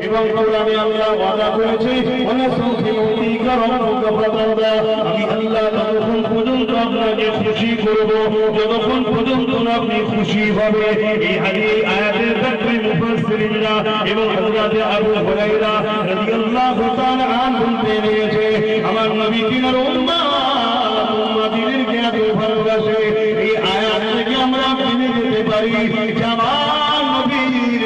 এবং কোরআনে আল্লাহ ওয়াদা করেছে আমি আল্লাহ ততক্ষণ পর্যন্ত আপনাকে খুশি করব যতক্ষণ পর্যন্ত আপনি খুশি হবে। এই আয়াতের ব্যাখ্যায় মুফাসসিরিনরা এবং হযরত আবু হুরায়রা রাদিয়াল্লাহু তাআলা আনহু বলেছে আমার নবী তিনার উম্মতদেরকে এত ভালোবাসে এই আয়াত থেকে আমরা জেনে যেতে পারি যে আমার নবীর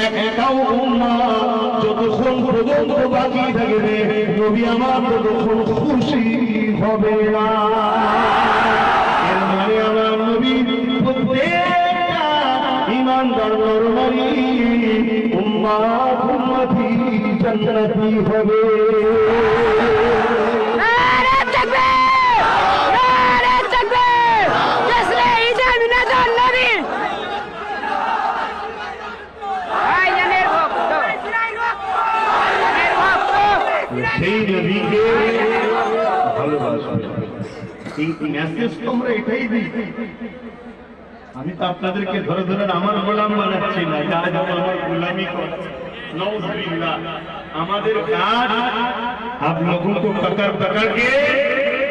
একটাও উম্মত যতক্ষণ পর্যন্ত বাকি থাকবে নবী আমার ততক্ষণ খুশি হবে না। এর মানে আমার নবী প্রত্যেকটা ঈমানদার নরনারী উম্মতি জান্নাতি হবে। সেই নবীকে ভালোবাসবে এই মেসেজ তো আমরা এটাই দিই। আমি তো আপনাদেরকে ধরে ধরে আমার গোলাম বানাচ্ছি না, আমার গোলামি নাউযুবিল্লাহ। আমাদের কাজ आप लोगों को पकड़ पकड़ के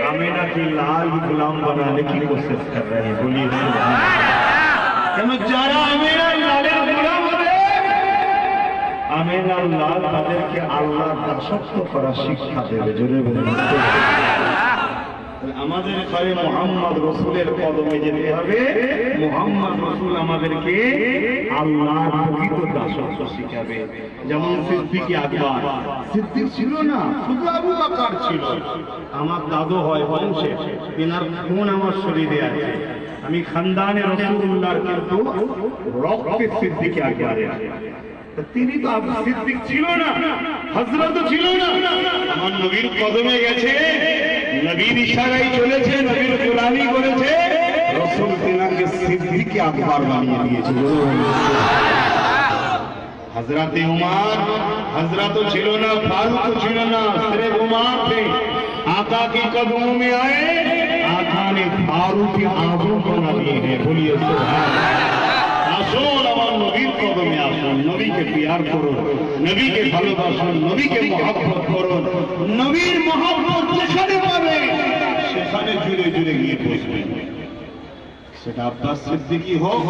आमीना की लाल गुलाम बनाने की कोशिश कर रहे हैं। बोलिए কেন যারা আমিনার লালের গোলাম হবে আমিনার লাল তাদেরকে আল্লাহর দাসত্ব করার শিক্ষা দেবে। জোরে বলুন আমাদের ঘরে মুহাম্মদ রাসূলের কদমে যেতে হবে। মুহাম্মদ রাসূল আমাদেরকে আল্লাহর প্রকৃত দাসত্ব শিখাবে। যেমন সিদ্দিক আকবর, সিদ্দিক ছিল না, শুধু আবু বকর ছিল। আমার দাদু হয় বংশে, তিনার খুন আমার শরীরে আছে। আমি খানদানে রাসূলুল্লাহর কিন্তু রক্তে সিদ্দিক আকবরের। তিনি তো আবু সিদ্দিক ছিল না, হযরত ছিল না। আমার নবীর কদমে গেছে, নবীর ইশারায় চলেছে, নবীর গোলামি করেছে, রাসূল তিনাকে সিদ্দিক আকবর বানিয়ে দিয়েছে। হযরত উমর हजरत ছিল না, ফারুক ছিল না, सिर्फ उमर थे। आका के कदमों में आए, आका ने फारूक आजम बना दिए हैं। बोलिए सुभान अल्लाह। আসুন আমার নবীর কদমে আসুন, নবীকে প্যার করুন, নবীকে ভালোবাসুন, নবীকে মহব্বত করুন। নবীর মহব্বত যেখানে পাবে সেখানে জুড়ে জুড়ে গিয়ে বসবেন। সেটা আব্বাস সিদ্দিকী হোক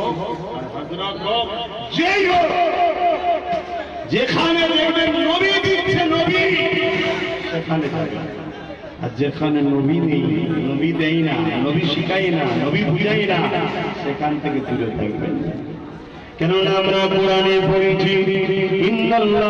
আর হযরত হোক, যেই হোক, যেখানে দেখবেন নবী দিচ্ছে নবী সেখানে যাবেন। আর যেখানে নবী নেই, নবী দেয় না, নবী শিখাই না, নবী বুঝাই না, সেখান থেকে দূরে থাকবেন। কেননা আমরা কোরআনে পড়েছি ইন্নাল্লাহ